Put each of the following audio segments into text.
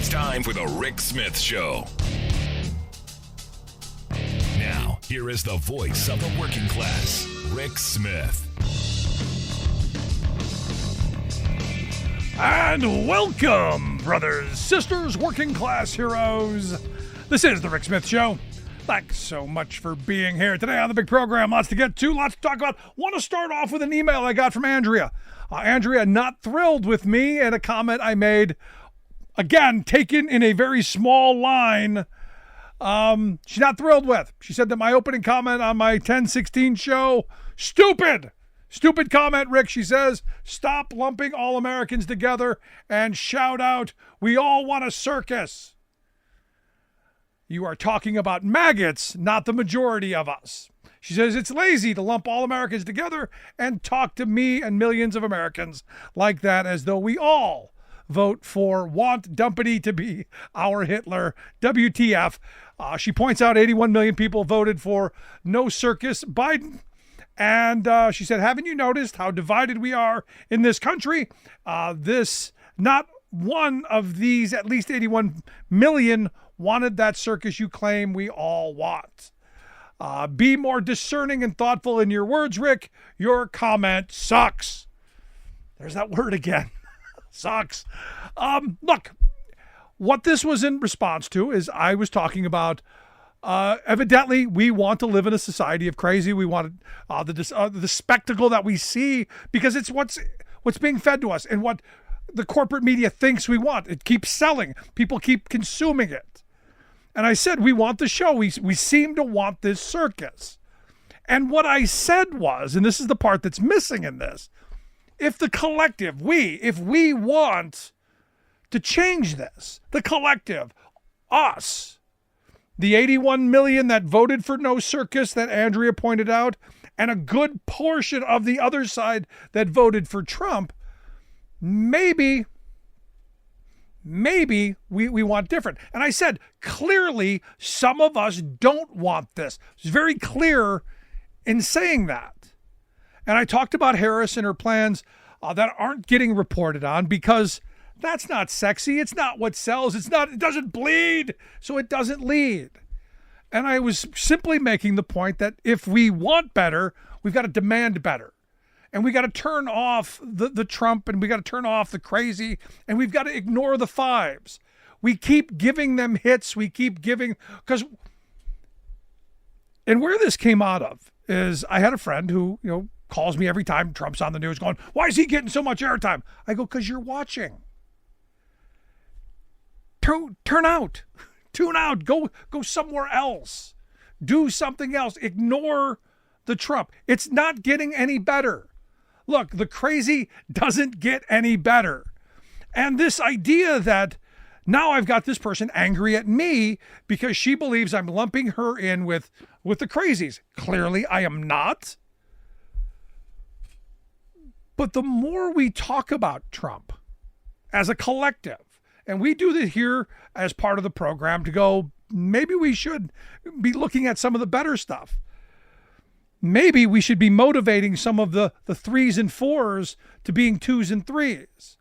It's time for the Rick Smith Show. Now, here is the voice of the working class, Rick Smith. And welcome, brothers, sisters, working class heroes. This is the Rick Smith Show. Thanks so much for being here today on the big program. Lots to get to, lots to talk about. Want to start off with an email I got from Andrea. Andrea, not thrilled with me and a comment I made, again, taken in a very small line. She's not thrilled with. She said that my opening comment on my 1016 show, stupid comment, Rick. She says, stop lumping all Americans together and shout out, we all want a circus. You are talking about maggots, not the majority of us. She says it's lazy to lump all Americans together and talk to me and millions of Americans like that as though we all vote for want Dumpity to be our Hitler. WTF. She points out 81 million people voted for no circus Biden. And she said, haven't you noticed how divided we are in this country? Not one of these, at least 81 million, wanted that circus you claim we all want. Be more discerning and thoughtful in your words, Rick. Your comment sucks. There's that word again. Sucks. Look, what this was in response to is I was talking about evidently we want to live in a society of crazy. We want the spectacle that we see because it's what's being fed to us and what the corporate media thinks we want. It keeps selling. People keep consuming it. And I said, we want the show. We seem to want this circus. And what I said was, and this is the part that's missing in this, if the collective, if we want to change this, the collective, us, the 81 million that voted for no circus that Andrea pointed out, and a good portion of the other side that voted for Trump, maybe we want different. And I said, clearly, some of us don't want this. It's very clear in saying that. And I talked about Harris and her plans that aren't getting reported on because that's not sexy. It's not what sells. It doesn't bleed, so it doesn't lead. And I was simply making the point that if we want better, we've got to demand better. And we got to turn off the Trump, and we got to turn off the crazy, and we've got to ignore the fives. We keep giving them hits. We keep giving, and where this came out of is I had a friend who, calls me every time Trump's on the news going, why is he getting so much airtime? I go, because you're watching. Turn out. Tune out. Go somewhere else. Do something else. Ignore the Trump. It's not getting any better. Look, the crazy doesn't get any better. And this idea that now I've got this person angry at me because she believes I'm lumping her in with the crazies. Clearly, I am not. But the more we talk about Trump as a collective, and we do this here as part of the program to go, maybe we should be looking at some of the better stuff. Maybe we should be motivating some of the threes and fours to being twos and threes.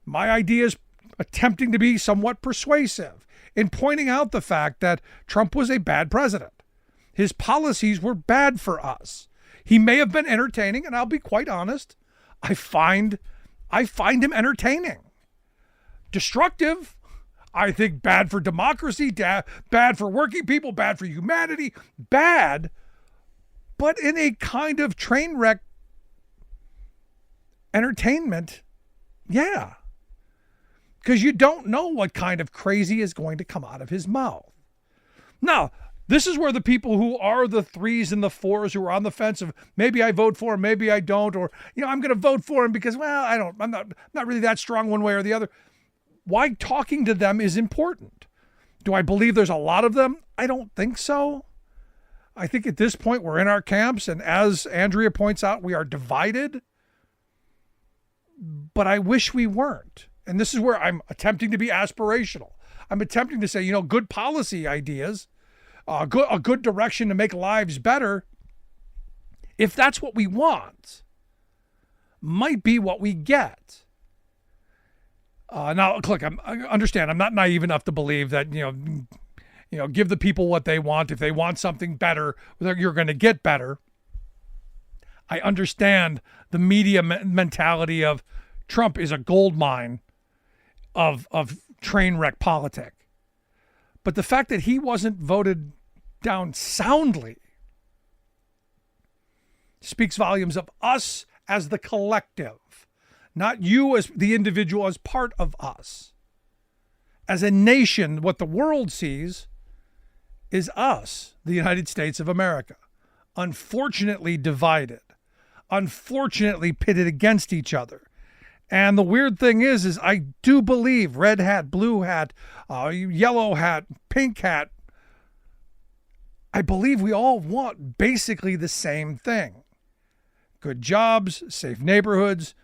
My idea is attempting to be somewhat persuasive in pointing out the fact that Trump was a bad president. His policies were bad for us. He may have been entertaining, and I'll be quite honest, I find him entertaining. Destructive, I think bad for democracy, bad for working people, bad for humanity, bad, but in a kind of train wreck entertainment, yeah. Because you don't know what kind of crazy is going to come out of his mouth. Now, this is where the people who are the threes and the fours who are on the fence of maybe I vote for him, maybe I don't, or, I'm going to vote for him because, I'm not really that strong one way or the other. Why talking to them is important. Do I believe there's a lot of them? I don't think so. I think at this point we're in our camps, and as Andrea points out, we are divided. But I wish we weren't. And this is where I'm attempting to be aspirational. I'm attempting to say, good policy ideas, a good direction to make lives better, if that's what we want, might be what we get. Now, look, I understand. I'm not naive enough to believe that, give the people what they want. If they want something better, you're going to get better. I understand the media mentality of Trump is a gold mine of train wreck politic. But the fact that he wasn't voted down soundly speaks volumes of us as the collective, not you as the individual, as part of us. As a nation, what the world sees is us, the United States of America, unfortunately divided, unfortunately pitted against each other. And the weird thing is I do believe red hat, blue hat, yellow hat, pink hat, I believe we all want basically the same thing. Good jobs, safe neighborhoods,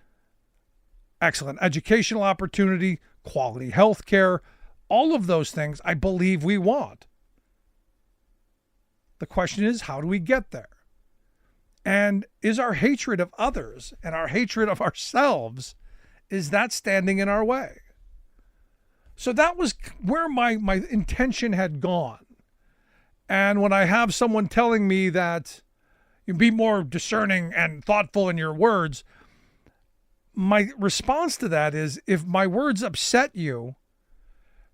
excellent educational opportunity, quality health care, all of those things I believe we want. The question is, how do we get there? And is our hatred of others and our hatred of ourselves, is that standing in our way? So that was where my intention had gone. And when I have someone telling me that you be more discerning and thoughtful in your words, my response to that is, if my words upset you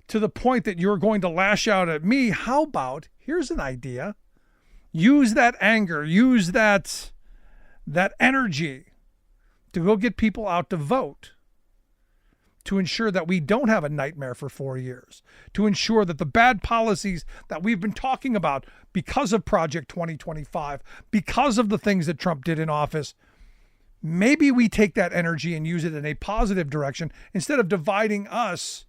to the point that you're going to lash out at me, how about, here's an idea, use that anger, use that energy to go get people out to vote, to ensure that we don't have a nightmare for 4 years, to ensure that the bad policies that we've been talking about because of Project 2025, because of the things that Trump did in office, maybe we take that energy and use it in a positive direction instead of dividing us,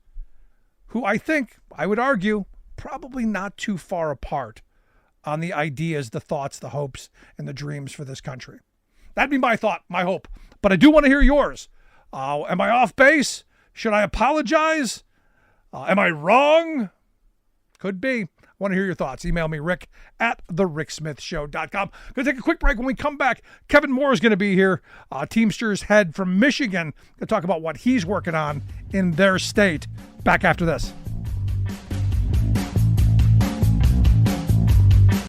who I think, I would argue, probably not too far apart on the ideas, the thoughts, the hopes, and the dreams for this country. That'd be my thought, my hope. But I do want to hear yours. Am I off base? Should I apologize? Am I wrong? Could be. I want to hear your thoughts. Email me, rick@thericksmithshow.com. Going to take a quick break. When we come back, Kevin Moore is going to be here, Teamsters head from Michigan, to talk about what he's working on in their state. Back after this.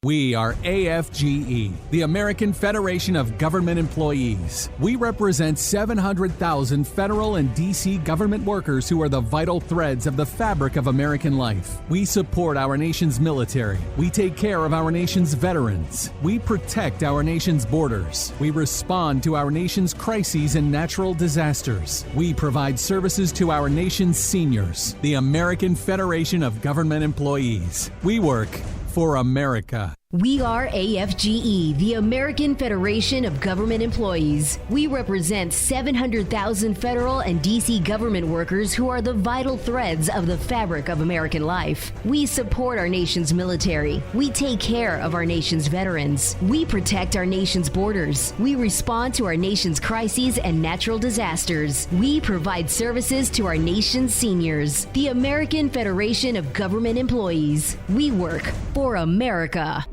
We are AFGE, the American Federation of Government Employees. We represent 700,000 federal and D.C. government workers who are the vital threads of the fabric of American life. We support our nation's military. We take care of our nation's veterans. We protect our nation's borders. We respond to our nation's crises and natural disasters. We provide services to our nation's seniors. The American Federation of Government Employees. We work for America. We are AFGE, the American Federation of Government Employees. We represent 700,000 federal and D.C. government workers who are the vital threads of the fabric of American life. We support our nation's military. We take care of our nation's veterans. We protect our nation's borders. We respond to our nation's crises and natural disasters. We provide services to our nation's seniors. The American Federation of Government Employees. We work for America.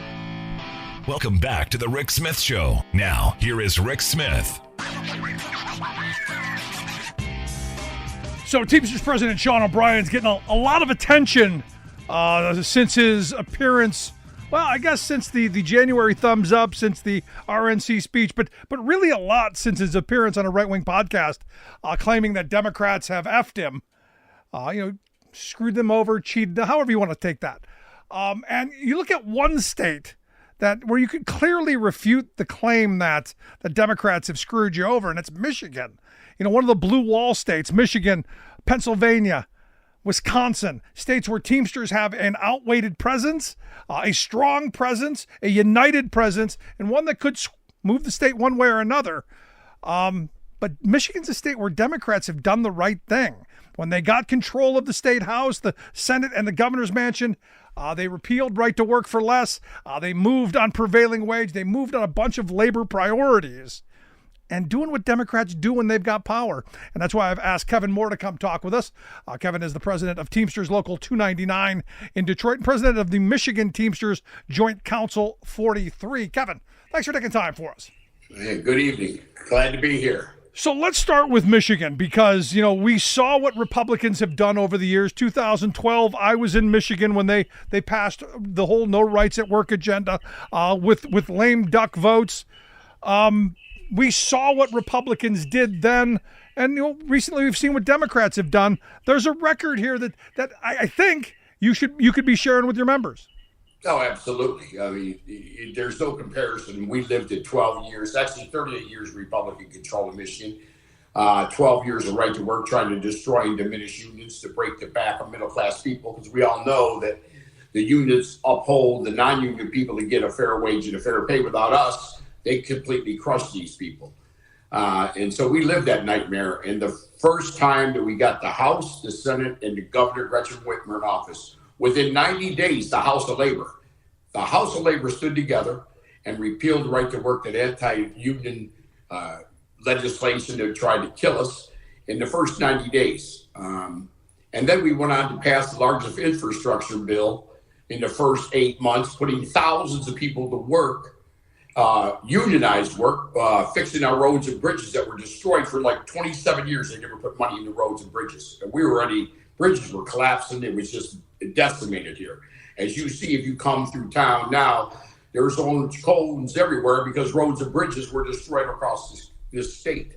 Welcome back to The Rick Smith Show. Now, here is Rick Smith. So Teamsters President Sean O'Brien's getting a lot of attention since his appearance. Well, I guess since the January thumbs up, since the RNC speech, but really a lot since his appearance on a right-wing podcast, claiming that Democrats have effed him, screwed them over, cheated, however you want to take that. And you look at one state where you could clearly refute the claim that the Democrats have screwed you over, and it's Michigan. One of the blue wall states, Michigan, Pennsylvania, Wisconsin, states where Teamsters have an outweighted presence, a strong presence, a united presence, and one that could move the state one way or another. But Michigan's a state where Democrats have done the right thing. When they got control of the state house, the Senate, and the governor's mansion, they repealed right to work for less. They moved on prevailing wage. They moved on a bunch of labor priorities and doing what Democrats do when they've got power. And that's why I've asked Kevin Moore to come talk with us. Kevin is the president of Teamsters Local 299 in Detroit and president of the Michigan Teamsters Joint Council 43. Kevin, thanks for taking time for us. Hey, good evening. Glad to be here. So let's start with Michigan because, we saw what Republicans have done over the years. 2012, I was in Michigan when they passed the whole no rights at work agenda with lame duck votes. We saw what Republicans did then, and recently we've seen what Democrats have done. There's a record here that I think you could be sharing with your members. Oh, absolutely. I mean, there's no comparison. We lived at 12 years, actually 38 years Republican control in Michigan, 12 years of right to work, trying to destroy and diminish unions to break the back of middle-class people, because we all know that the unions uphold the non-union people to get a fair wage and a fair pay. Without us, they completely crush these people. And so we lived that nightmare. And the first time that we got the House, the Senate, and the Governor Gretchen Whitmer in office, within 90 days, the House of Labor stood together and repealed the right to work, that anti-union legislation that tried to kill us in the first 90 days. And then we went on to pass the largest infrastructure bill in the first 8 months, putting thousands of people to work, unionized work, fixing our roads and bridges that were destroyed for like 27 years. They never put money into roads and bridges. And bridges were collapsing. It was just decimated here. As you see, if you come through town now, there's orange cones everywhere because roads and bridges were destroyed across this state.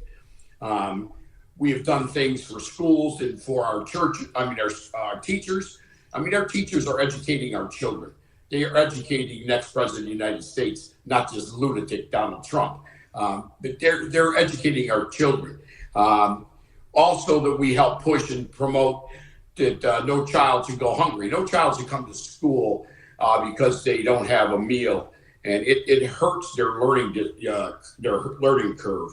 We have done things for schools and for our church. Our teachers. Our teachers are educating our children. They are educating next president of the United States, not just lunatic Donald Trump. But they're educating our children. Also, that we help push and promote that no child should go hungry. No child should come to school because they don't have a meal, and it hurts their learning curve.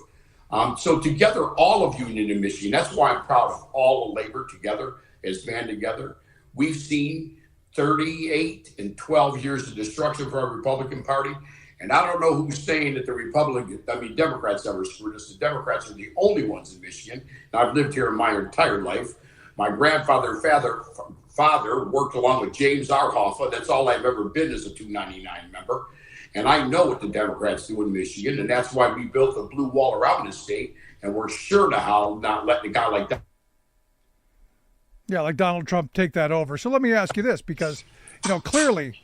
So together, all of Union in Michigan, that's why I'm proud of all of labor together, as band together. We've seen 38 and 12 years of destruction for our Republican Party. And I don't know who's saying that Democrats ever screwed us. The Democrats are the only ones in Michigan. And I've lived here my entire life. My grandfather and father worked along with James R. Hoffa. That's all I've ever been as a 299 member. And I know what the Democrats do in Michigan. And that's why we built a blue wall around the state. And we're sure to hell not letting a guy like that. Yeah, like Donald Trump take that over. So let me ask you this, because, clearly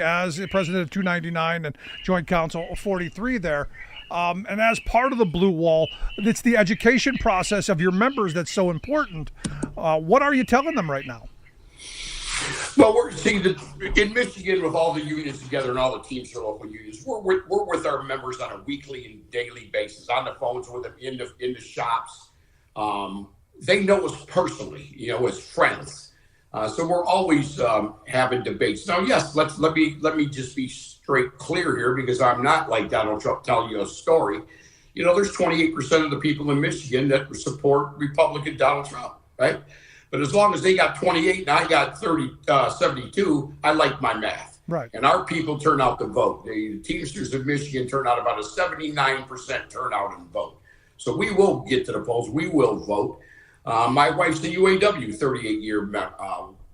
as president of 299 and joint council 43 there, and as part of the blue wall, it's the education process of your members that's so important. What are you telling them right now? Well, we're seeing that in Michigan, with all the unions together and all the Teamsters local unions, we're with our members on a weekly and daily basis, on the phones with them, in the shops. They know us personally, as friends. So we're always having debates. Now, yes, let me just be straight clear here, because I'm not like Donald Trump telling you a story. There's 28% of the people in Michigan that support Republican Donald Trump, right? But as long as they got 28 and I got 72, I like my math. Right. And our people turn out to vote. The Teamsters of Michigan turn out about a 79% turnout and vote. So we will get to the polls. We will vote. My wife's the UAW 38-year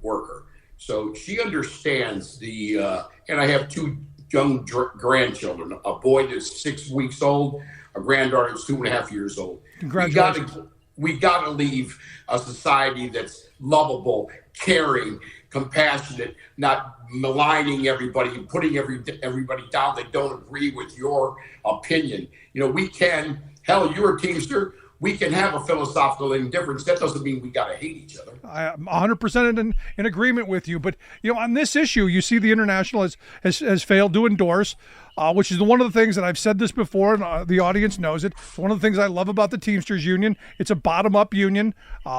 worker. So she understands and I have two young grandchildren, a boy that's 6 weeks old, a granddaughter that's 2.5 years old. Congratulations. We got to leave a society that's lovable, caring, compassionate, not maligning everybody and putting everybody down that don't agree with your opinion. We can, you're a Teamster. We can have a philosophical indifference. That doesn't mean we got to hate each other. I'm 100% in agreement with you. But, on this issue, you see the International has failed to endorse, which is one of the things that I've said this before, and the audience knows it. It's one of the things I love about the Teamsters Union. It's a bottom-up union.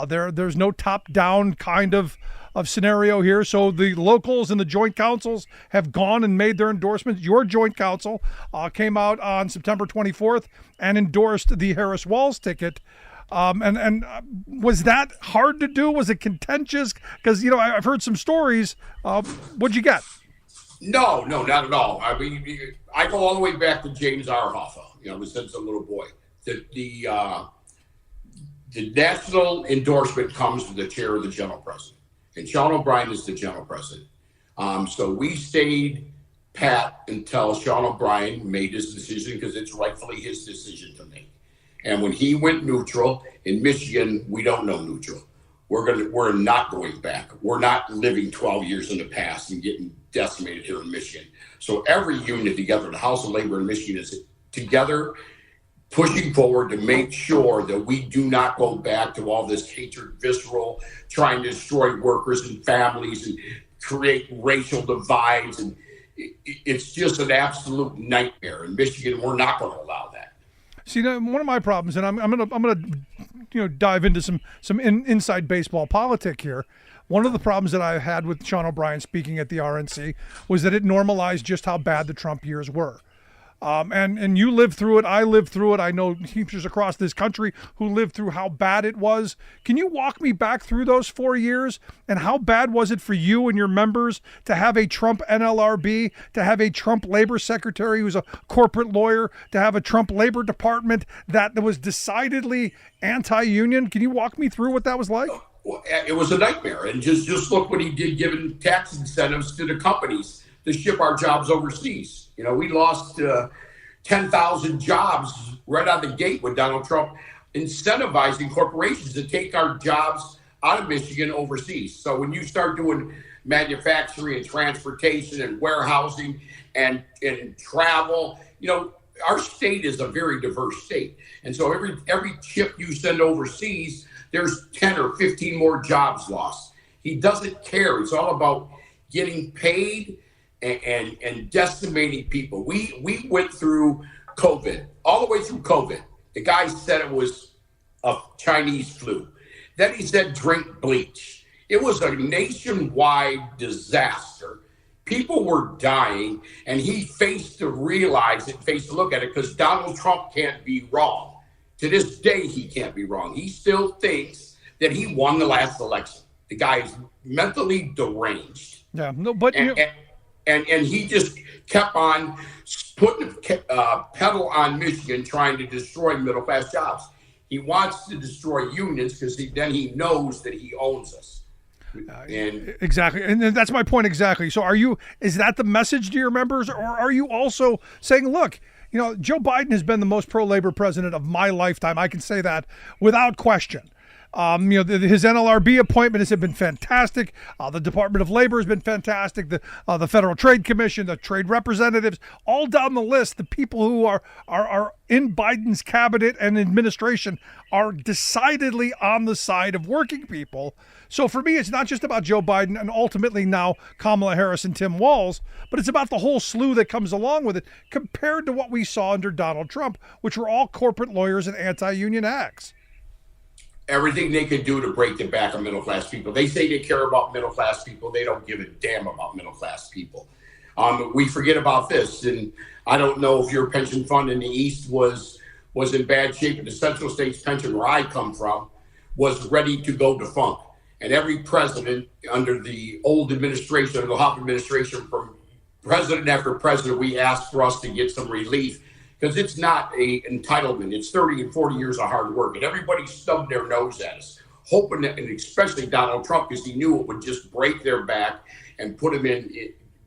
There's no top-down kind of scenario here. So the locals and the joint councils have gone and made their endorsements. Your joint council came out on September 24th and endorsed the Harris-Walz ticket. And was that hard to do? Was it contentious? Because, I've heard some stories. What'd you get? No, not at all. I go all the way back to James R. Hoffa, since a little boy. The national endorsement comes from the chair of the general president. And Sean O'Brien is the general president. So we stayed pat until Sean O'Brien made his decision, because it's rightfully his decision to make. And when he went neutral in Michigan, we don't know neutral. We're not going back. We're not living 12 years in the past and getting decimated here in Michigan. So every union together, the House of Labor in Michigan is together pushing forward to make sure that we do not go back to all this hatred, visceral, trying to destroy workers and families and create racial divides. And it's just an absolute nightmare. In Michigan, we're not going to allow that. See, one of my problems, and I'm gonna dive into some inside baseball politic here. One of the problems that I had with Sean O'Brien speaking at the RNC was that it normalized just how bad the Trump years were. And you lived through it. I lived through it. I know Teamsters across this country who lived through how bad it was. Can you walk me back through those 4 years? And how bad was it for you and your members to have a Trump NLRB, to have a Trump labor secretary who's a corporate lawyer, to have a Trump labor department that was decidedly anti-union? Can you walk me through what that was like? Well, it was a nightmare. And just look what he did, giving tax incentives to the companies to ship our jobs overseas. You know, we lost 10,000 jobs right out the gate with Donald Trump incentivizing corporations to take our jobs out of Michigan overseas. So when you start doing manufacturing and transportation and warehousing and travel, you know, our state is a very diverse state. And so every chip you send overseas, there's 10 or 15 more jobs lost. He doesn't care. It's all about getting paid and decimating people. We went through COVID, all the way through COVID. The guy said it was a Chinese flu. Then he said drink bleach. It was a nationwide disaster. People were dying, and he faced to realize it, faced to look at it, because Donald Trump can't be wrong. To this day, he can't be wrong. He still thinks that he won the last election. The guy is mentally deranged. Yeah, no, but and he just kept on putting a pedal on Michigan, trying to destroy middle-class jobs. He wants to destroy unions because then he knows that he owns us. And exactly, and that's my point exactly. So is that the message to your members, or are you also saying, look, you know, Joe Biden has been the most pro-labor president of my lifetime. I can say that without question. You know, his NLRB appointment has been fantastic. The Department of Labor has been fantastic. The Federal Trade Commission, the trade representatives, all down the list. The people who are in Biden's cabinet and administration are decidedly on the side of working people. So for me, it's not just about Joe Biden and ultimately now Kamala Harris and Tim Walz, but it's about the whole slew that comes along with it compared to what we saw under Donald Trump, which were all corporate lawyers and anti-union acts. Everything they could do to break the back of middle-class people. They say they care about middle-class people. They don't give a damn about middle-class people. We forget about this, and I don't know if your pension fund in the East was in bad shape, and the Central States pension, where I come from, was ready to go defunct. And every president under the old administration, the Hoff administration, from president after president, we asked for us to get some relief. Because it's not an entitlement. It's 30 and 40 years of hard work. And everybody stubbed their nose at us, hoping that, and especially Donald Trump, because he knew it would just break their back and put them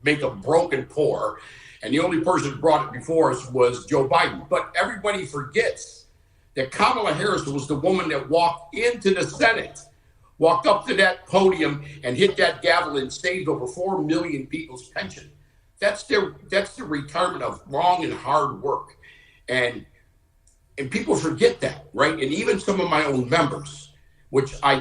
make them broken poor. And the only person who brought it before us was Joe Biden. But everybody forgets that Kamala Harris was the woman that walked into the Senate, walked up to that podium and hit that gavel and saved over 4 million people's pension. That's the retirement of long and hard work. And people forget that, right? And even some of my own members, which I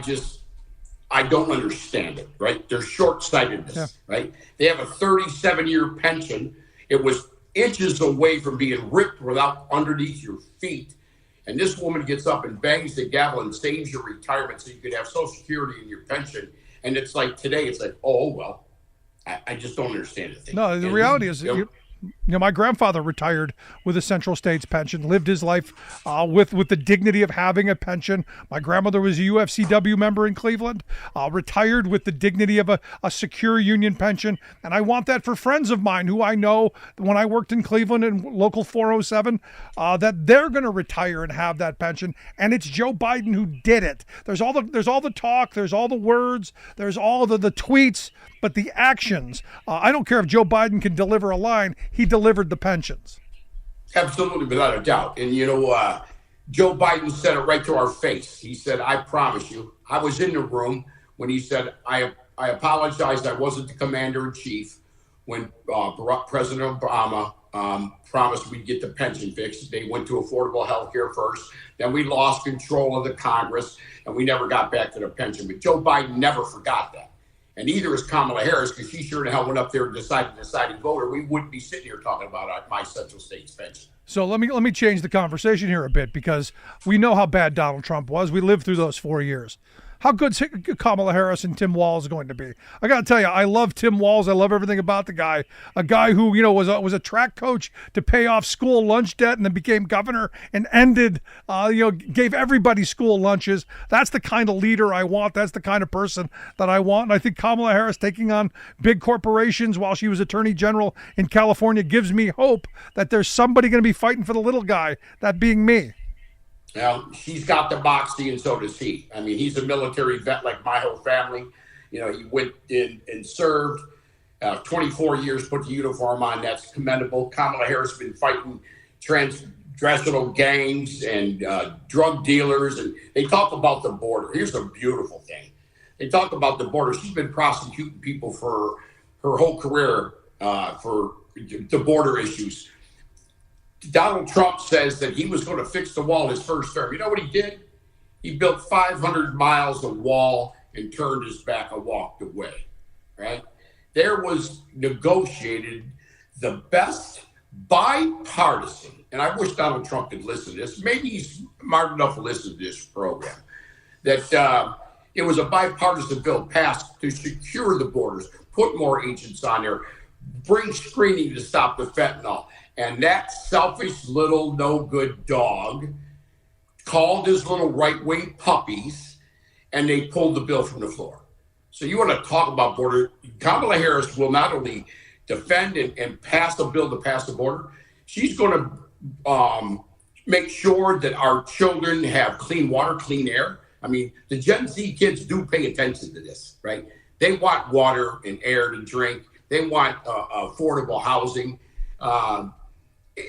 don't understand it, right? They're short-sightedness, right? They have a 37-year pension. It was inches away from being ripped without underneath your feet. And this woman gets up and bangs the gavel and saves your retirement so you could have Social Security and your pension. And it's like today, it's like, oh, well, I just don't understand it. No, the reality is, you know, my grandfather retired with a Central States pension, lived his life with the dignity of having a pension. My grandmother was a UFCW member in Cleveland, retired with the dignity of a secure union pension. And I want that for friends of mine who I know when I worked in Cleveland in Local 407, that they're going to retire and have that pension. And it's Joe Biden who did it. There's all the talk, there's all the words, there's all the tweets, but the actions, I don't care if Joe Biden can deliver a line, he delivered the pensions. Absolutely, without a doubt. And, you know, Joe Biden said it right to our face. He said, I promise you. I was in the room when he said, I apologized. I wasn't the commander in chief when President Obama promised we'd get the pension fixed. They went to affordable health care first. Then we lost control of the Congress, and we never got back to the pension. But Joe Biden never forgot that. And neither is Kamala Harris, because she sure the hell went up there and decided the deciding voter. We wouldn't be sitting here talking about my Central States pension. So let me change the conversation here a bit, because we know how bad Donald Trump was. We lived through those 4 years. How good's Kamala Harris and Tim Walz going to be? I got to tell you, I love Tim Walz. I love everything about the guy. A guy who, was a track coach to pay off school lunch debt, and then became governor and ended, gave everybody school lunches. That's the kind of leader I want. That's the kind of person that I want. And I think Kamala Harris taking on big corporations while she was attorney general in California gives me hope that there's somebody going to be fighting for the little guy, that being me. Now, she's got the moxie, and so does he. I mean, he's a military vet like my whole family. He went in and served 24 years, put the uniform on. That's commendable. Kamala Harris has been fighting transnational gangs and drug dealers, and they talk about the border. Here's a beautiful thing. They talk about the border. She's been prosecuting people for her whole career for the border issues. Donald Trump says that he was going to fix the wall his first term. You know what he did? He built 500 miles of wall and turned his back and walked away, right? There was negotiated the best bipartisan, and I wish Donald Trump could listen to this. Maybe he's smart enough to listen to this program, that it was a bipartisan bill passed to secure the borders, put more agents on there, bring screening to stop the fentanyl. And that selfish little no-good dog called his little right-wing puppies, and they pulled the bill from the floor. So you want to talk about border? Kamala Harris will not only defend and pass a bill to pass the border, she's going to make sure that our children have clean water, clean air. I mean, the Gen Z kids do pay attention to this, right? They want water and air to drink. They want affordable housing.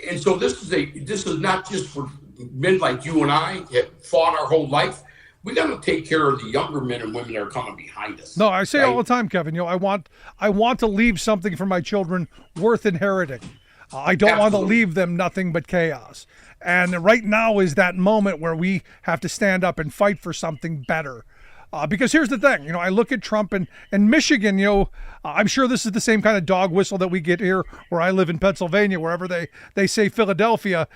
And so this is not just for men like you and I that fought our whole life. We got to take care of the younger men and women that are coming behind us. No, I say right? all the time, Kevin. I want to leave something for my children worth inheriting. I don't want to leave them nothing but chaos. And right now is that moment where we have to stand up and fight for something better. Because here's the thing, I look at Trump and Michigan, I'm sure this is the same kind of dog whistle that we get here where I live in Pennsylvania, wherever they say Philadelphia,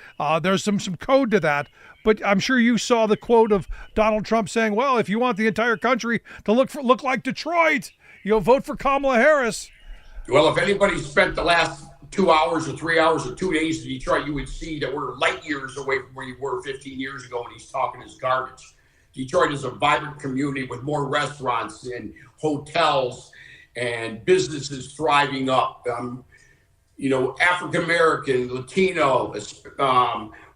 there's some code to that. But I'm sure you saw the quote of Donald Trump saying, well, if you want the entire country to look like Detroit, vote for Kamala Harris. Well, if anybody spent the last 2 hours or 3 hours or 2 days in Detroit, you would see that we're light years away from where you were 15 years ago when he's talking his garbage. Detroit is a vibrant community with more restaurants and hotels and businesses thriving up. African-American, Latino,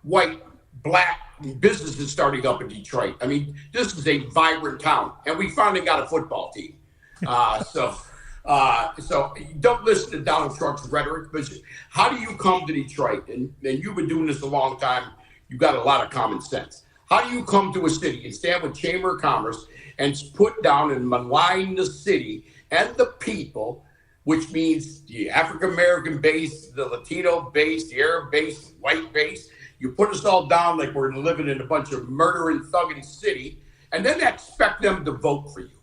white, black businesses starting up in Detroit. I mean, this is a vibrant town. And we finally got a football team. So don't listen to Donald Trump's rhetoric. But how do you come to Detroit? And you've been doing this a long time. You've got a lot of common sense. How do you come to a city and stand with Chamber of Commerce and put down and malign the city and the people, which means the African-American base, the Latino base, the Arab base, white base? You put us all down like we're living in a bunch of murdering, thugging city, and then expect them to vote for you.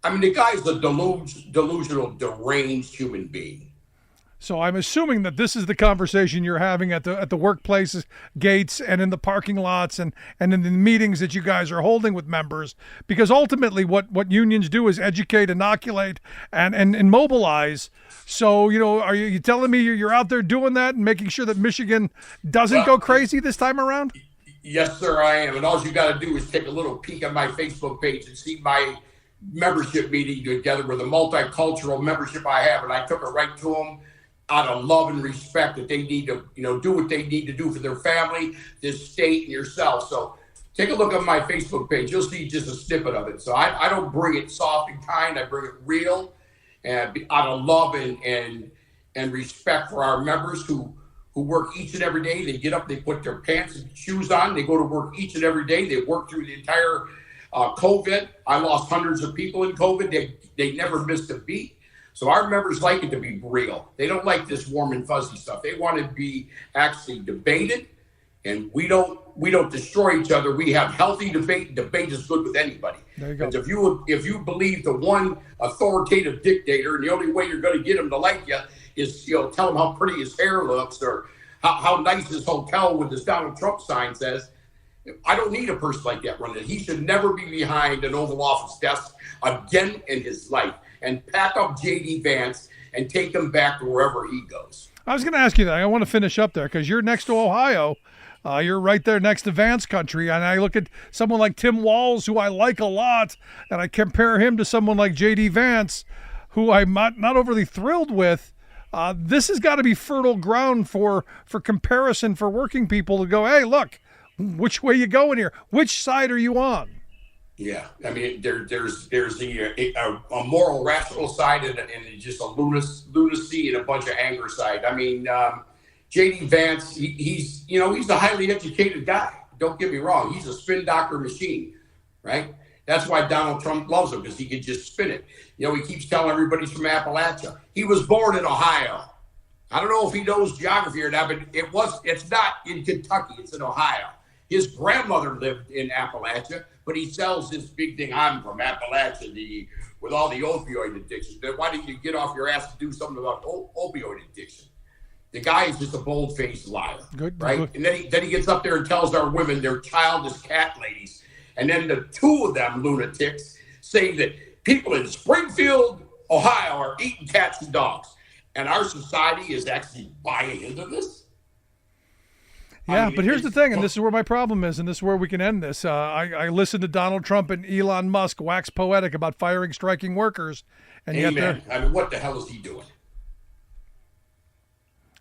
I mean, the guy's a delusional, deranged human being. So I'm assuming that this is the conversation you're having at the workplace gates and in the parking lots and in the meetings that you guys are holding with members, because ultimately what unions do is educate, inoculate, and mobilize. So, are you telling me you're out there doing that and making sure that Michigan doesn't go crazy this time around? Yes, sir, I am. And all you got to do is take a little peek at my Facebook page and see my membership meeting together with a multicultural membership I have. And I took it right to them out of love and respect that they need to, do what they need to do for their family, this state, and yourself. So take a look at my Facebook page. You'll see just a snippet of it. So I don't bring it soft and kind. I bring it real and out of love and respect for our members who who work each and every day. They get up, they put their pants and shoes on, they go to work each and every day. They work through the entire COVID. I lost hundreds of people in COVID. They never missed a beat. So our members like it to be real. They don't like this warm and fuzzy stuff. They want to be actually debated, and we don't destroy each other. We have healthy debate. Debate is good with anybody. There you go. Because if you believe the one authoritative dictator, and the only way you're going to get him to like you is, tell him how pretty his hair looks or how nice his hotel with his Donald Trump sign says. I don't need a person like that running. He should never be behind an Oval Office desk again in his life. And pack up J.D. Vance and take him back to wherever he goes. I was going to ask you that. I want to finish up there because you're next to Ohio. You're right there next to Vance country. And I look at someone like Tim Walz, who I like a lot, and I compare him to someone like J.D. Vance, who I'm not overly thrilled with. This has got to be fertile ground for comparison for working people to go, hey, look, which way you going here? Which side are you on? Yeah, I mean, there's a moral, rational side and just a lunacy and a bunch of anger side. I mean, J.D. Vance, he's a highly educated guy. Don't get me wrong. He's a spin doctor machine, right? That's why Donald Trump loves him, because he can just spin it. He keeps telling everybody he's from Appalachia. He was born in Ohio. I don't know if he knows geography or not, but it's not in Kentucky. It's in Ohio. His grandmother lived in Appalachia, but he sells this big thing. I'm from Appalachia, with all the opioid addiction. Then why didn't you get off your ass to do something about opioid addiction? The guy is just a bold-faced liar, right? And then he gets up there and tells our women they're childish cat ladies. And then the two of them lunatics say that people in Springfield, Ohio are eating cats and dogs. And our society is actually buying into this. Yeah, but here's the thing, and this is where my problem is, and this is where we can end this. I listened to Donald Trump and Elon Musk wax poetic about firing striking workers, and Amen. I mean, what the hell is he doing?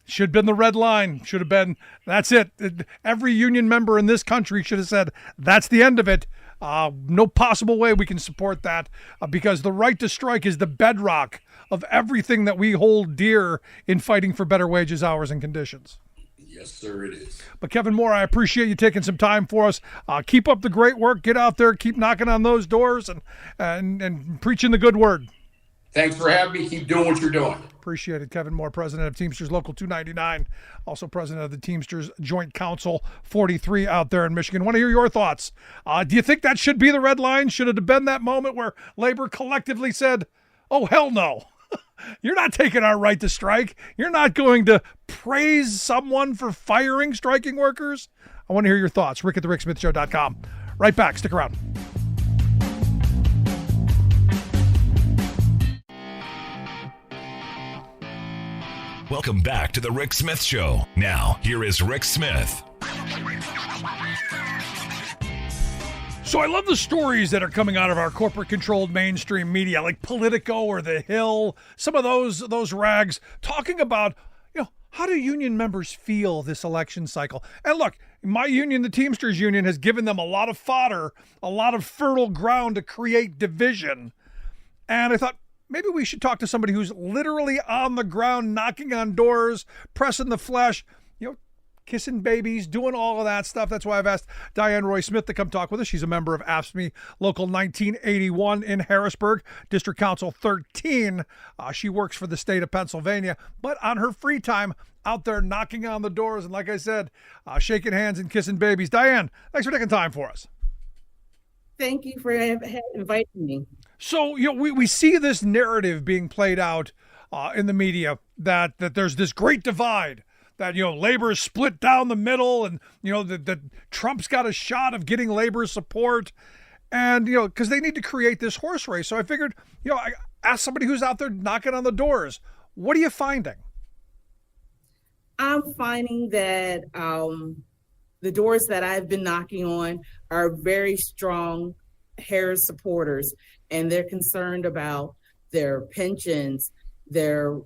Should have been the red line. Should have been, that's it. Every union member in this country should have said, that's the end of it. No possible way we can support that because the right to strike is the bedrock of everything that we hold dear in fighting for better wages, hours, and conditions. Yes, sir, it is. But Kevin Moore, I appreciate you taking some time for us. Keep up the great work. Get out there, keep knocking on those doors and preaching the good word. Thanks for having me. Keep doing what you're doing. Appreciate it. Kevin Moore, president of Teamsters Local 299, also president of the Teamsters Joint Council 43 out there in Michigan. Want to hear your thoughts. Do you think that should be the red line? Should it have been that moment where labor collectively said, oh, hell no. You're not taking our right to strike. You're not going to praise someone for firing striking workers. I want to hear your thoughts. Rick at thericksmithshow.com. Right back. Stick around. Welcome back to the Rick Smith Show. Now, here is Rick Smith. So I love the stories that are coming out of our corporate-controlled mainstream media, like Politico or The Hill, some of those rags, talking about, how do union members feel this election cycle? And look, my union, the Teamsters Union, has given them a lot of fodder, a lot of fertile ground to create division. And I thought, maybe we should talk to somebody who's literally on the ground, knocking on doors, pressing the flesh, kissing babies, doing all of that stuff. That's why I've asked Dian Roy Smith to come talk with us. She's a member of AFSCME Local 1981 in Harrisburg, District Council 13. She works for the state of Pennsylvania, but on her free time, out there knocking on the doors and, like I said, shaking hands and kissing babies. Dian, thanks for taking time for us. Thank you for inviting me. So, we see this narrative being played out in the media that there's this great divide, that, labor is split down the middle and, that Trump's got a shot of getting labor support and, because they need to create this horse race. So I figured, I asked somebody who's out there knocking on the doors, what are you finding? I'm finding that the doors that I've been knocking on are very strong Harris supporters, and they're concerned about their pensions, their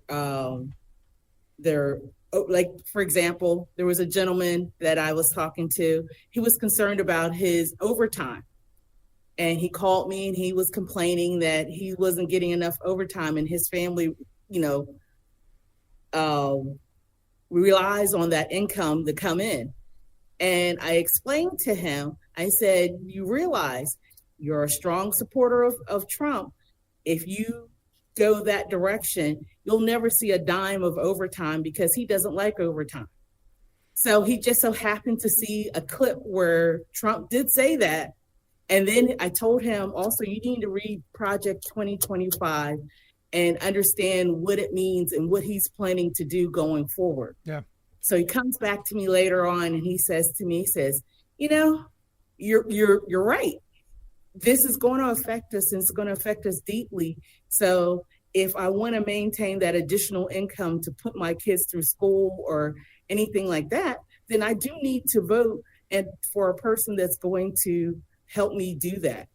like, for example, there was a gentleman that I was talking to. He was concerned about his overtime. And he called me and he was complaining that he wasn't getting enough overtime, and his family, relies on that income to come in. And I explained to him, I said, you realize you're a strong supporter of Trump. If you go that direction, you'll never see a dime of overtime because he doesn't like overtime. So he just so happened to see a clip where Trump did say that. And then I told him also, you need to read Project 2025 and understand what it means and what he's planning to do going forward. Yeah. So he comes back to me later on and he says to me, he says, you know, you're right. This is going to affect us and it's going to affect us deeply. So if I want to maintain that additional income to put my kids through school or anything like that, then I do need to vote and for a person that's going to help me do that.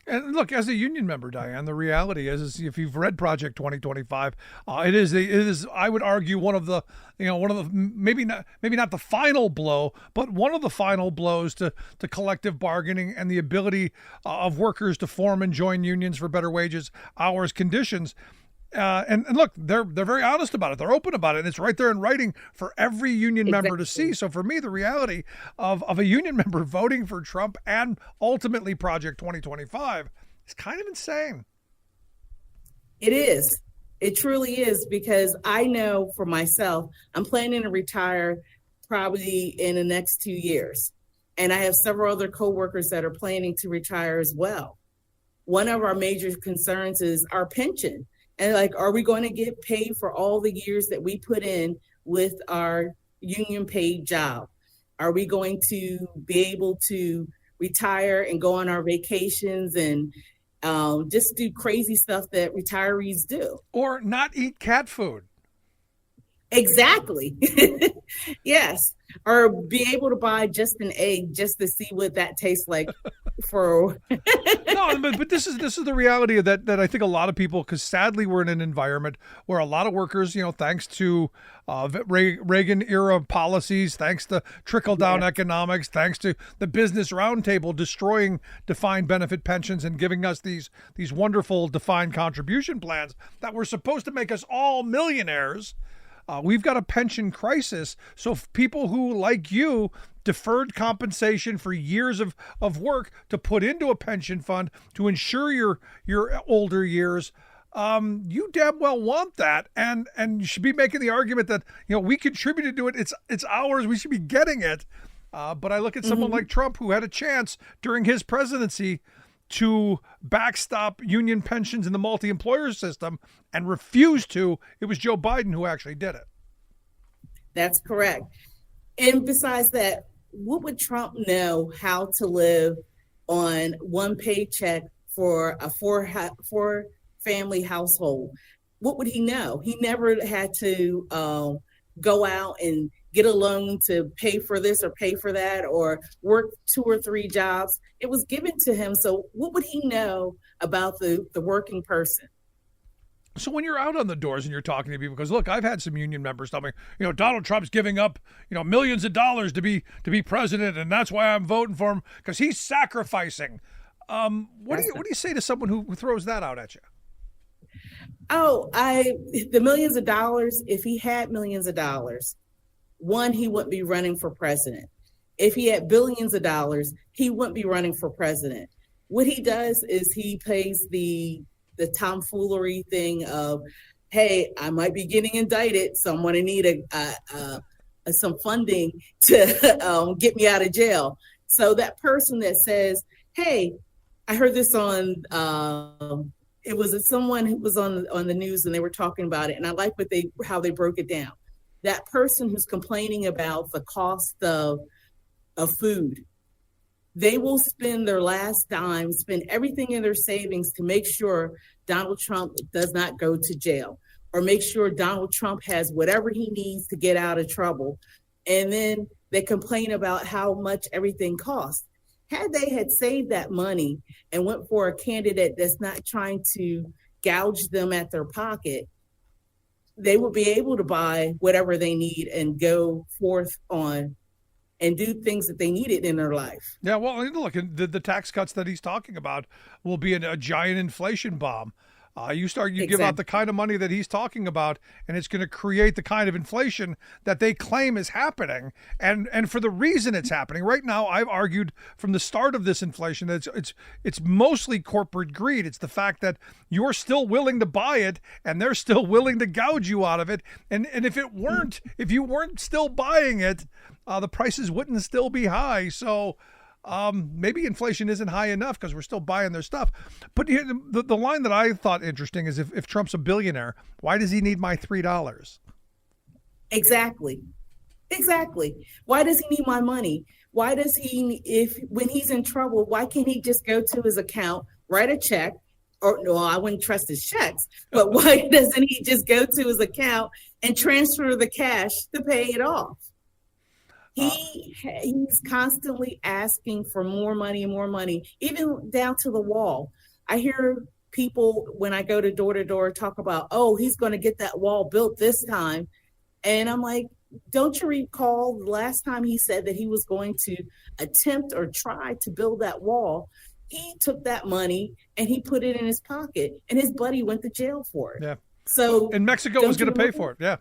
And look, as a union member, Diane, the reality is if you've read Project 2025, it is I would argue one of the maybe not the final blow, but one of the final blows to collective bargaining and the ability of workers to form and join unions for better wages, hours, conditions. And look, they're very honest about it. They're open about it. And it's right there in writing for every union member to see. So for me, the reality of a union member voting for Trump and ultimately Project 2025 is kind of insane. It is. It truly is, because I know for myself, I'm planning to retire probably in the next 2 years. And I have several other coworkers that are planning to retire as well. One of our major concerns is our pension. And like, are we going to get paid for all the years that we put in with our union paid job? Are we going to be able to retire and go on our vacations and just do crazy stuff that retirees do? Or not eat cat food. Exactly. Yes. Or be able to buy just an egg just to see what that tastes like for. No, but this is the reality that I think a lot of people, because sadly we're in an environment where a lot of workers, thanks to Reagan era policies, thanks to trickle down economics, thanks to the business roundtable destroying defined benefit pensions and giving us these wonderful defined contribution plans that were supposed to make us all millionaires. We've got a pension crisis. So people who, like you, deferred compensation for years of work to put into a pension fund to ensure your older years, you damn well want that. And you should be making the argument that, we contributed to it. It's ours. We should be getting it. But I look at someone like Trump, who had a chance during his presidency to backstop union pensions in the multi-employer system and refused to. It was Joe Biden who actually did it. That's correct. And besides that, what would Trump know how to live on one paycheck for a four family household? What would he know? He never had to go out and get a loan to pay for this or pay for that or work 2 or 3 jobs. It was given to him. So what would he know about the working person? So when you're out on the doors and you're talking to people, because look, I've had some union members tell me, Donald Trump's giving up, millions of dollars to be president, and that's why I'm voting for him, because he's sacrificing. What do you say to someone who throws that out at you? The millions of dollars, if he had millions of dollars, one, he wouldn't be running for president. If he had billions of dollars, he wouldn't be running for president. What he does is he plays the tomfoolery thing of, hey, I might be getting indicted, so I'm going to need some funding to get me out of jail. So that person that says, hey, I heard this on, it was someone who was on the news and they were talking about it, and I like how they broke it down. That person who's complaining about the cost of food, they will spend their last dime, spend everything in their savings to make sure Donald Trump does not go to jail, or make sure Donald Trump has whatever he needs to get out of trouble. And then they complain about how much everything costs. Had they had saved that money and went for a candidate that's not trying to gouge them at their pocket, they would be able to buy whatever they need and go forth on and do things that they needed in their life. Yeah, well, look, the tax cuts that he's talking about will be a giant inflation bomb. You give out the kind of money that he's talking about, and it's going to create the kind of inflation that they claim is happening. And for the reason it's happening right now, I've argued from the start of this inflation that it's mostly corporate greed. It's the fact that you're still willing to buy it, and they're still willing to gouge you out of it. And if you weren't still buying it, the prices wouldn't still be high. So maybe inflation isn't high enough because we're still buying their stuff. But the line that I thought interesting is if Trump's a billionaire, why does he need my $3? Exactly. Why does he need my money? Why does when he's in trouble, why can't he just go to his account, write a check? Or no, I wouldn't trust his checks, but why doesn't he just go to his account and transfer the cash to pay it off? He's constantly asking for more money and more money, even down to the wall. I hear people when I go to door talk about, oh, he's going to get that wall built this time. And I'm like, don't you recall the last time he said that he was going to attempt or try to build that wall? He took that money and he put it in his pocket, and his buddy went to jail for it. Yeah. So and Mexico was going to pay for it. Yeah.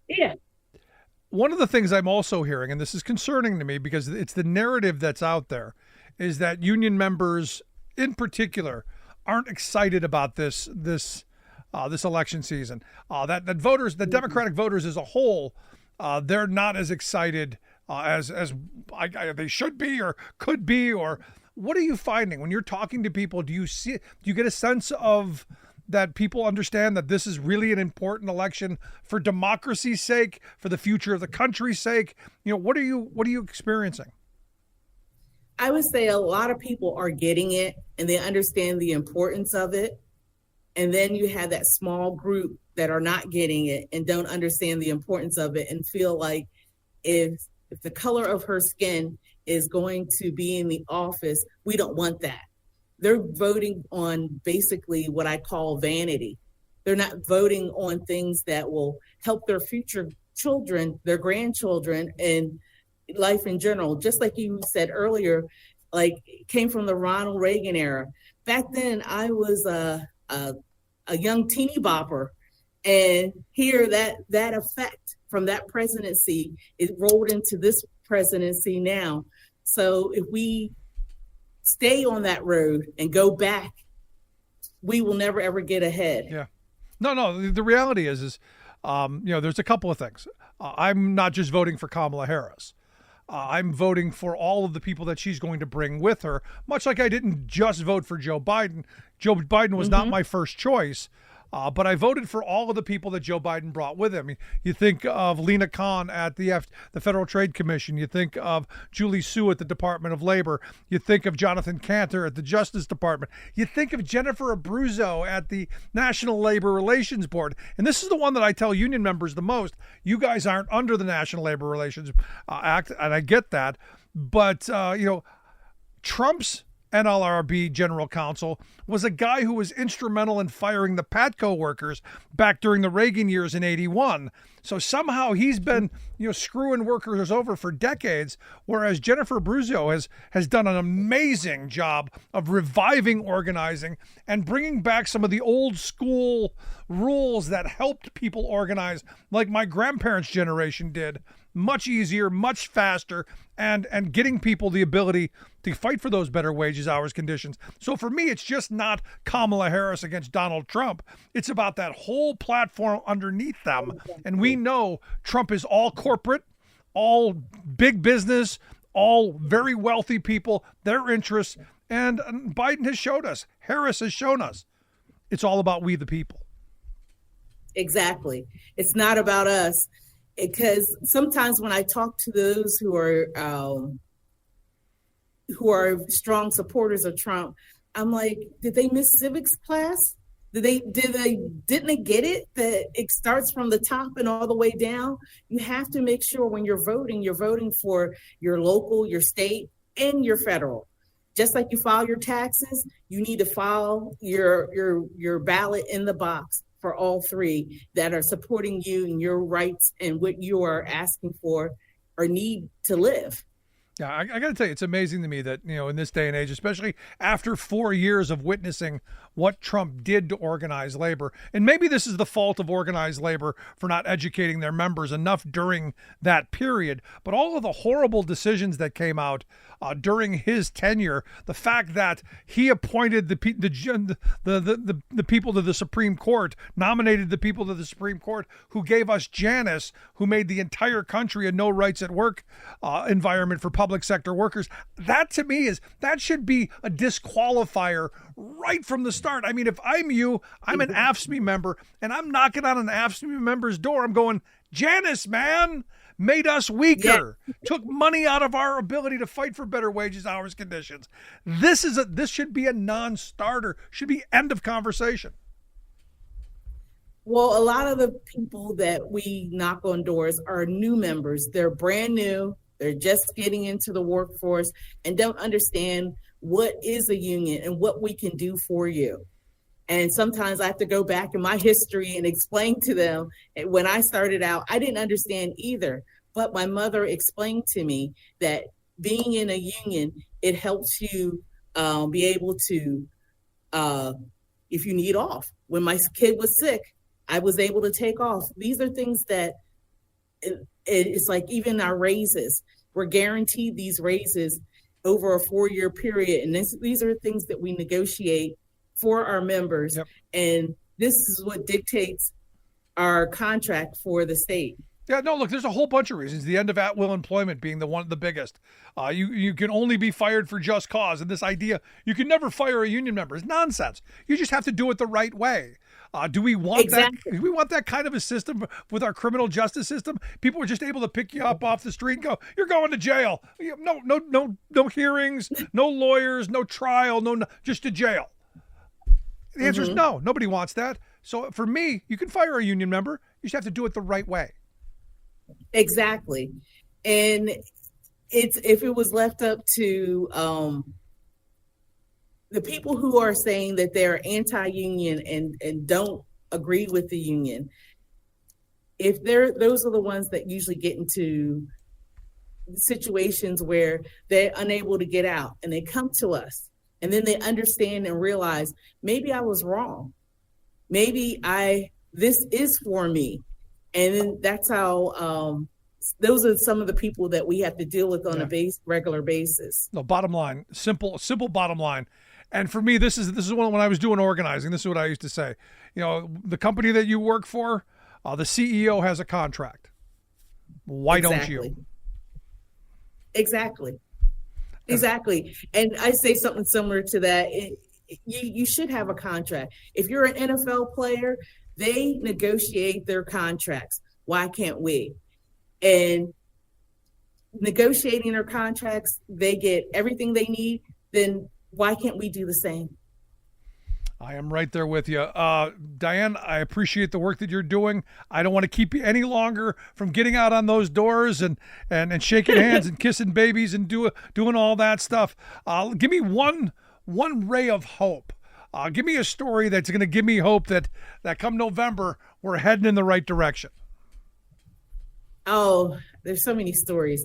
Yeah. One of the things I'm also hearing, and this is concerning to me because it's the narrative that's out there, is that union members in particular aren't excited about this election season. That voters, the Democratic voters as a whole, they're not as excited as they should be or could be. Or what are you finding when you're talking to people? Do you get a sense of that people understand that this is really an important election for democracy's sake, for the future of the country's sake? What are you experiencing? I would say a lot of people are getting it and they understand the importance of it. And then you have that small group that are not getting it and don't understand the importance of it and feel like if the color of her skin is going to be in the office, we don't want that. They're voting on basically what I call vanity. They're not voting on things that will help their future children, their grandchildren, and life in general. Just like you said earlier, like came from the Ronald Reagan era. Back then, I was a young teeny bopper, and here that effect from that presidency is rolled into this presidency now. So if we stay on that road and go back, we will never, ever get ahead. Yeah. No, the reality is there's a couple of things. I'm not just voting for Kamala Harris. I'm voting for all of the people that she's going to bring with her, much like I didn't just vote for Joe Biden. Joe Biden was not my first choice. But I voted for all of the people that Joe Biden brought with him. You think of Lena Khan at the Federal Trade Commission. You think of Julie Su at the Department of Labor. You think of Jonathan Cantor at the Justice Department. You think of Jennifer Abruzzo at the National Labor Relations Board. And this is the one that I tell union members the most. You guys aren't under the National Labor Relations Act, and I get that. But, Trump's NLRB general counsel was a guy who was instrumental in firing the Patco workers back during the Reagan years in '81. So somehow he's been, screwing workers over for decades, whereas Jennifer Abruzzo has done an amazing job of reviving organizing and bringing back some of the old school rules that helped people organize, like my grandparents' generation did. Much easier, much faster, and getting people the ability to fight for those better wages, hours, conditions. So for me, it's just not Kamala Harris against Donald Trump. It's about that whole platform underneath them. And we know Trump is all corporate, all big business, all very wealthy people, their interests. And Biden has showed us, Harris has shown us, it's all about we the people. Exactly. It's not about us. Because sometimes when I talk to those who are strong supporters of Trump, I'm like, did they miss civics class? Didn't they get it that it starts from the top and all the way down? You have to make sure when you're voting for your local, your state, and your federal. Just like you file your taxes, you need to file your ballot in the box for all three that are supporting you and your rights and what you are asking for or need to live. Yeah, I got to tell you, it's amazing to me that, in this day and age, especially after 4 years of witnessing what Trump did to organized labor, and maybe this is the fault of organized labor for not educating their members enough during that period, but all of the horrible decisions that came out during his tenure, the fact that he appointed the people to the Supreme Court, nominated the people to the Supreme Court who gave us Janus, who made the entire country a no rights at work environment for public sector workers. That to me that should be a disqualifier right from the start. I mean, if I'm you, I'm an AFSCME member, and I'm knocking on an AFSCME member's door, I'm going, Janus, man, made us weaker, took money out of our ability to fight for better wages, hours, conditions. This should be a non-starter, should be end of conversation. Well, a lot of the people that we knock on doors are new members. They're brand new. They're just getting into the workforce and don't understand what is a union and what we can do for you. And sometimes I have to go back in my history and explain to them. When I started out, I didn't understand either. But my mother explained to me that being in a union, it helps you be able to, if you need off. When my kid was sick, I was able to take off. These are things that it's like even our raises. We're guaranteed these raises over a 4-year period. And these are things that we negotiate for our members. Yep. And this is what dictates our contract for the state. Yeah, no, look, there's a whole bunch of reasons. The end of at-will employment being the biggest. You can only be fired for just cause. And this idea, you can never fire a union member, is nonsense. You just have to do it the right way. Do we want that? Do we want that kind of a system with our criminal justice system? People are just able to pick you up off the street and go, "You're going to jail." No hearings, no lawyers, no trial, just to jail. The answer is no. Nobody wants that. So for me, you can fire a union member. You just have to do it the right way. Exactly. And if it was left up to the people who are saying that they're anti-union and don't agree with the union, those are the ones that usually get into situations where they're unable to get out and they come to us and then they understand and realize maybe I was wrong. Maybe this is for me. And then that's how those are some of the people that we have to deal with on a regular basis. No, bottom line, simple bottom line. And for me, this is when I was doing organizing, this is what I used to say. The company that you work for, the CEO has a contract. Why don't you? Exactly. And I say something similar to that. You should have a contract. If you're an NFL player, they negotiate their contracts. Why can't we? And negotiating their contracts, they get everything they need. Then why can't we do the same? I am right there with you. Diane, I appreciate the work that you're doing. I don't want to keep you any longer from getting out on those doors and shaking hands and kissing babies and doing all that stuff. Give me one ray of hope. Give me a story that's going to give me hope that come November, we're heading in the right direction. Oh, there's so many stories.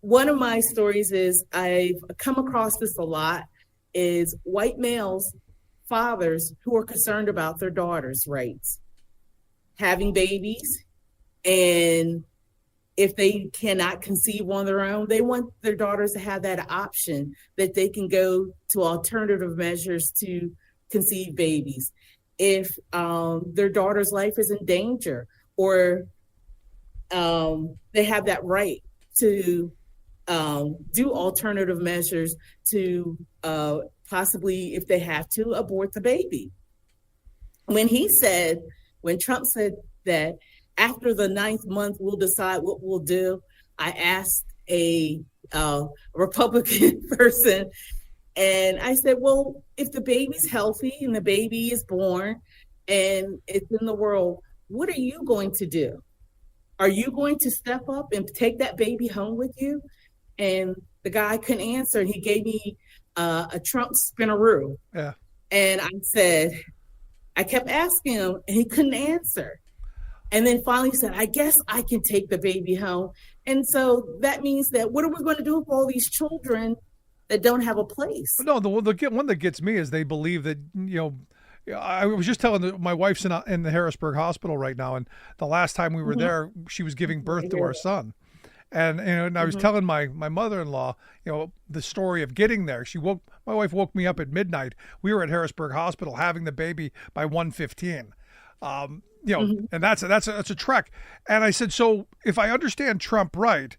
One of my stories is I've come across this a lot is white males, fathers who are concerned about their daughters' rights, having babies. And if they cannot conceive on their own, they want their daughters to have that option that they can go to alternative measures to conceive babies. If their daughter's life is in danger or they have that right to do alternative measures to possibly, if they have to, abort the baby. When Trump said that after the 9th month, we'll decide what we'll do, I asked a Republican person, and I said, well, if the baby's healthy and the baby is born and it's in the world, what are you going to do? Are you going to step up and take that baby home with you? And the guy couldn't answer, and he gave me a Trump spinaroo. Yeah. And I kept asking him, and he couldn't answer. And then finally he said, I guess I can take the baby home. And so that means that what are we going to do with all these children that don't have a place? No, the one that gets me is they believe that, I was just telling my wife's in the Harrisburg Hospital right now, and the last time we were there, she was giving birth to our son. And I was telling my mother-in-law, the story of getting there. My wife woke me up at midnight. We were at Harrisburg Hospital having the baby by 1:15. And that's a trek. And I said, so if I understand Trump right,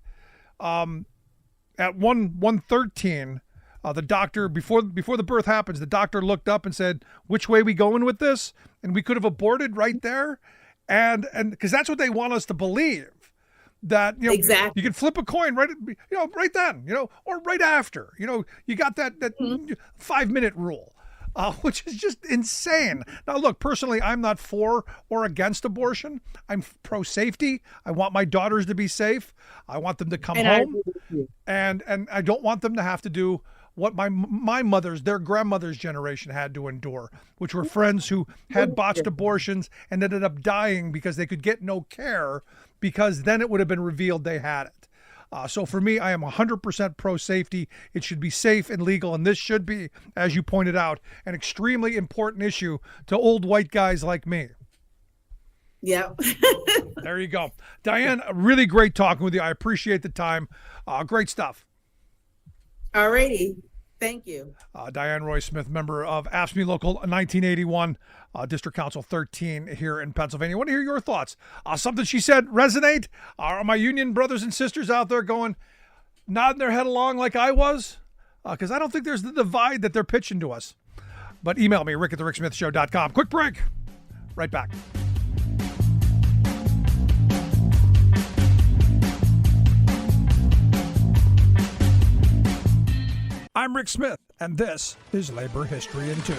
at 1:13, the doctor, before the birth happens, the doctor looked up and said, "Which way we going with this?" And we could have aborted right there, and because that's what they want us to believe. That exactly. You can flip a coin right then, or right after. You got that 5-minute rule. Which is just insane. Now, look, personally, I'm not for or against abortion. I'm pro-safety. I want my daughters to be safe. I want them to come home. And I don't want them to have to do what my mother's, their grandmother's generation had to endure, which were friends who had botched abortions and ended up dying because they could get no care because then it would have been revealed they had it. So for me, I am 100% pro-safety. It should be safe and legal, and this should be, as you pointed out, an extremely important issue to old white guys like me. Yeah. There you go. Diane, really great talking with you. I appreciate the time. Great stuff. All righty. Thank you. Diane Roy Smith, member of AFSCME Local 1981, District Council 13 here in Pennsylvania. I want to hear your thoughts. Something she said resonate? Are my union brothers and sisters out there going, nodding their head along like I was? Because I don't think there's the divide that they're pitching to us. But email me, rick@thericksmithshow.com. Quick break. Right back. I'm Rick Smith, and this is Labor History in 2.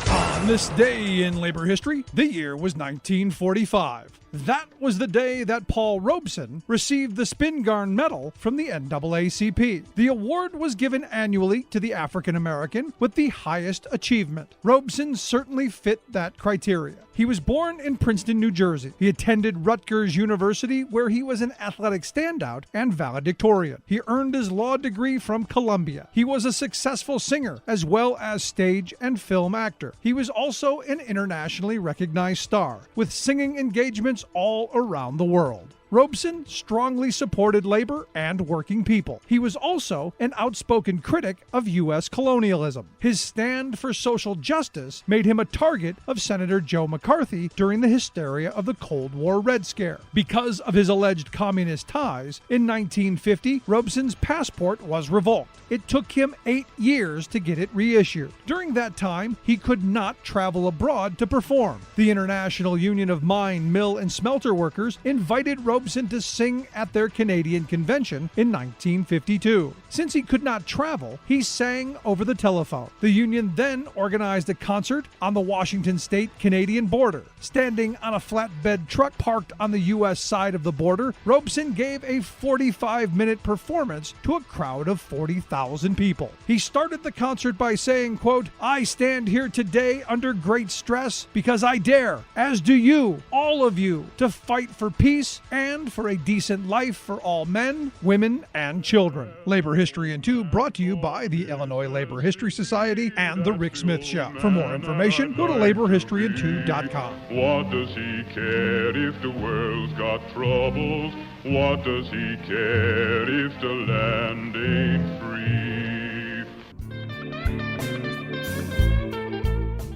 On this day in labor history, the year was 1945. That was the day that Paul Robeson received the Spingarn Medal from the NAACP. The award was given annually to the African American with the highest achievement. Robeson certainly fit that criteria. He was born in Princeton, New Jersey. He attended Rutgers University, where he was an athletic standout and valedictorian. He earned his law degree from Columbia. He was a successful singer, as well as stage and film actor. He was also an internationally recognized star, with singing engagements all around the world. Robeson strongly supported labor and working people. He was also an outspoken critic of U.S. colonialism. His stand for social justice made him a target of Senator Joe McCarthy during the hysteria of the Cold War Red Scare. Because of his alleged communist ties, in 1950, Robeson's passport was revoked. It took him 8 years to get it reissued. During that time, he could not travel abroad to perform. The International Union of Mine, Mill, and Smelter Workers invited Robeson to sing at their Canadian convention in 1952. Since he could not travel, he sang over the telephone. The union then organized a concert on the Washington state-Canadian border. Standing on a flatbed truck parked on the U.S. side of the border, Robeson gave a 45-minute performance to a crowd of 40,000 people. He started the concert by saying, quote, "I stand here today under great stress because I dare, as do you, all of you, to fight for peace and for a decent life for all men, women, and children." Labor History in 2 brought to you by the Illinois Labor History Society and The Rick Smith Show. For more information, go to laborhistoryin2.com. What does he care if the world's got troubles? What does he care if the land ain't free?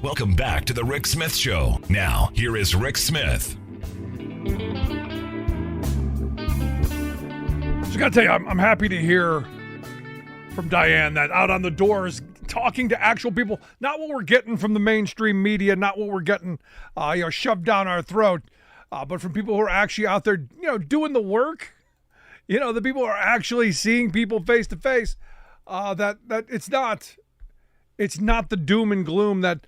Welcome back to The Rick Smith Show. Now, here is Rick Smith. I gotta tell you, I'm happy to hear from Diane that out on the doors, talking to actual people, not what we're getting from the mainstream media, not what we're getting, shoved down our throat, but from people who are actually out there, doing the work. The people who are actually seeing people face to face. That it's not the doom and gloom that,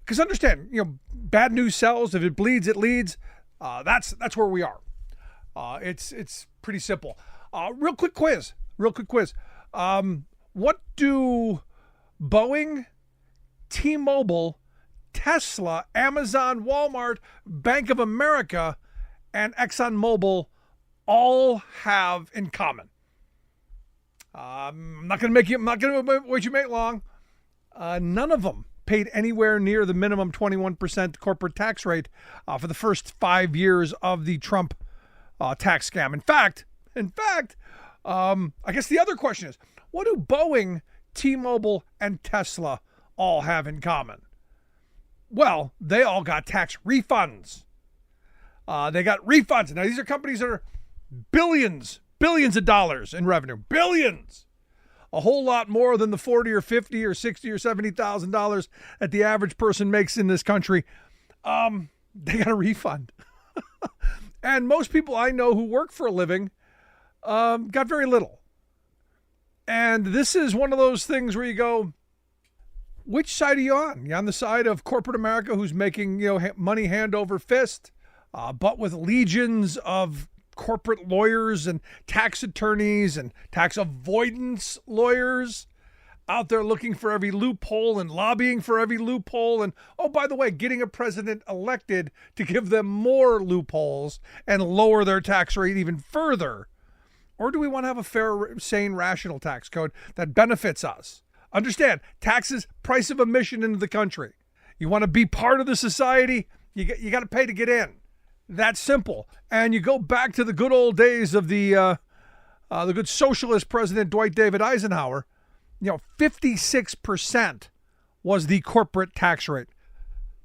because understand, bad news sells. If it bleeds, it leads. That's where we are. It's pretty simple. Real quick quiz. What do Boeing, T-Mobile, Tesla, Amazon, Walmart, Bank of America, and ExxonMobil all have in common. I'm not going to wait you wait long. None of them paid anywhere near the minimum 21% corporate tax rate for the first 5 years of the Trump tax scam. In fact, I guess the other question is, what do Boeing, T-Mobile, and Tesla all have in common? Well, they all got tax refunds. They got refunds. Now, these are companies that are billions of dollars in revenue. Billions. A whole lot more than the $40 or $50 or $60 or $70,000 that the average person makes in this country. They got a refund. And most people I know who work for a living got very little. And this is one of those things where you go, which side are you on? You on the side of corporate America, who's making money hand over fist, but with legions of corporate lawyers and tax attorneys and tax avoidance lawyers out there looking for every loophole and lobbying for every loophole, and oh, by the way, getting a president elected to give them more loopholes and lower their tax rate even further? Or do we want to have a fair, sane, rational tax code that benefits us? Understand, taxes, price of admission into the country. You want to be part of the society, you got to pay to get in. That's simple. And you go back to the good old days of the good socialist president Dwight David Eisenhower. 56% was the corporate tax rate.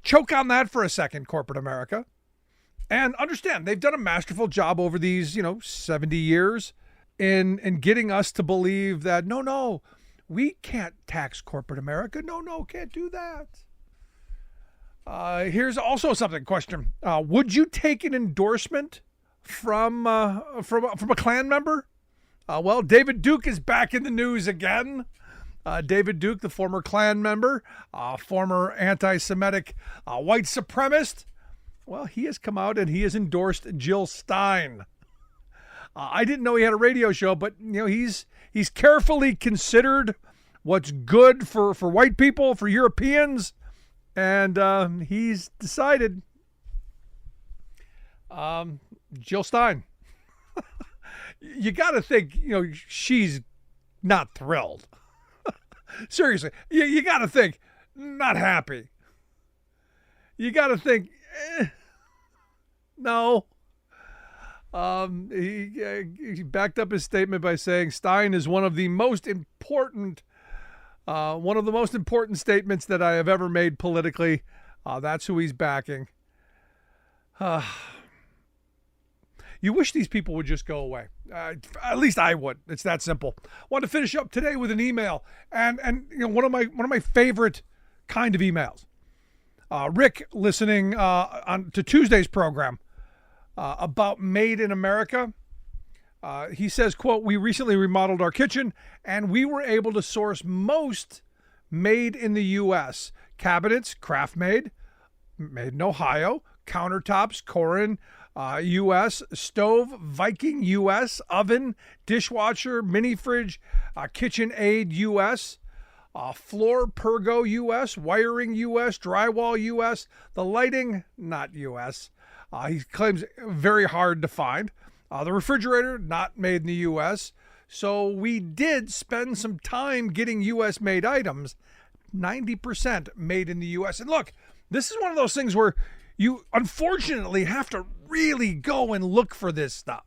Choke on that for a second, corporate America. And understand, they've done a masterful job over these 70 years in getting us to believe that no, we can't tax corporate America. No, can't do that. Here's also something, question. Would you take an endorsement from a Klan member? Well, David Duke is back in the news again. David Duke, the former Klan member, former anti-Semitic white supremacist. Well, he has come out and he has endorsed Jill Stein. I didn't know he had a radio show, but he's carefully considered what's good for white people, for Europeans, and he's decided Jill Stein. You got to think, she's not thrilled. Seriously, you got to think, not happy. You got to think, no. He backed up his statement by saying Stein is one of the most important statements that I have ever made politically. That's who he's backing. You wish these people would just go away. At least I would. It's that simple. Want to finish up today with an email, and one of my favorite kind of emails. Rick, listening to Tuesday's program about Made in America. He says, quote, "We recently remodeled our kitchen, and we were able to source most made in the U.S. cabinets, craft made in Ohio, countertops, Corin, U.S., stove, Viking, U.S., oven, dishwasher, mini fridge, KitchenAid, U.S., floor, Pergo, U.S., wiring, U.S., drywall, U.S., the lighting, not U.S., he claims very hard to find. The refrigerator, not made in the U.S., so we did spend some time getting U.S. made items, 90% made in the U.S. And look, this is one of those things where you unfortunately have to really go and look for this stuff.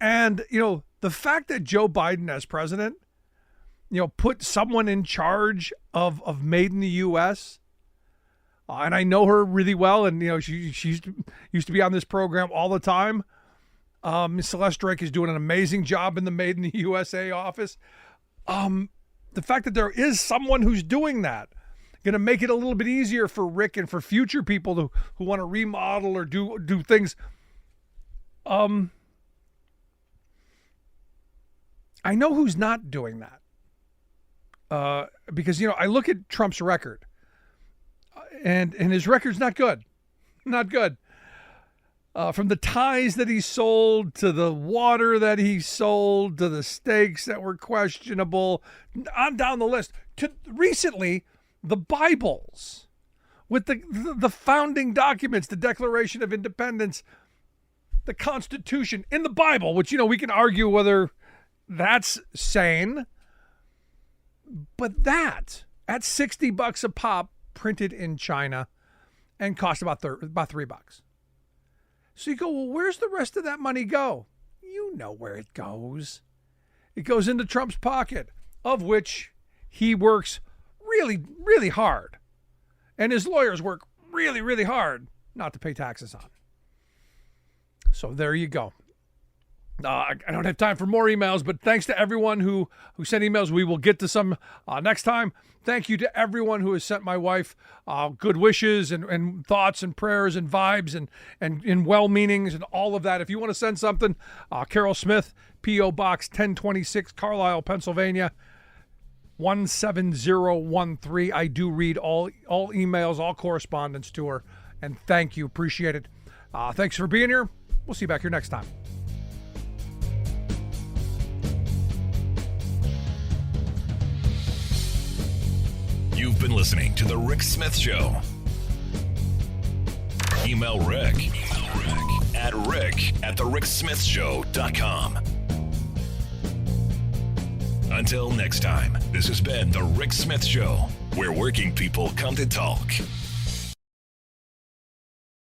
And, the fact that Joe Biden as president, put someone in charge of Made in the U.S., and I know her really well, and, she used to be on this program all the time. Miss Celeste Drake is doing an amazing job in the Made in the USA office. The fact that there is someone who's doing that, going to make it a little bit easier for Rick and for future people who want to remodel or do things. I know who's not doing that. Because, I look at Trump's record, and his record's not good. Not good. From the ties that he sold, to the water that he sold, to the steaks that were questionable, on down the list, to recently the Bibles with the founding documents, the Declaration of Independence. the Constitution in the Bible, which, we can argue whether that's sane. But that, at $60 a pop, printed in China, and cost about $3. So you go, well, where's the rest of that money go? You know where it goes. It goes into Trump's pocket, of which he works really, really hard. And his lawyers work really, really hard not to pay taxes on. So there you go. I don't have time for more emails, but thanks to everyone who sent emails. We will get to some next time. Thank you to everyone who has sent my wife good wishes and thoughts and prayers and vibes and well-meanings and all of that. If you want to send something, Carol Smith, P.O. Box 1026, Carlisle, Pennsylvania, 17013. I do read all emails, all correspondence to her, and thank you. Appreciate it. Thanks for being here. We'll see you back here next time. You've been listening to The Rick Smith Show. Email Rick at rick@thericksmithshow.com. Until next time, this has been The Rick Smith Show, where working people come to talk.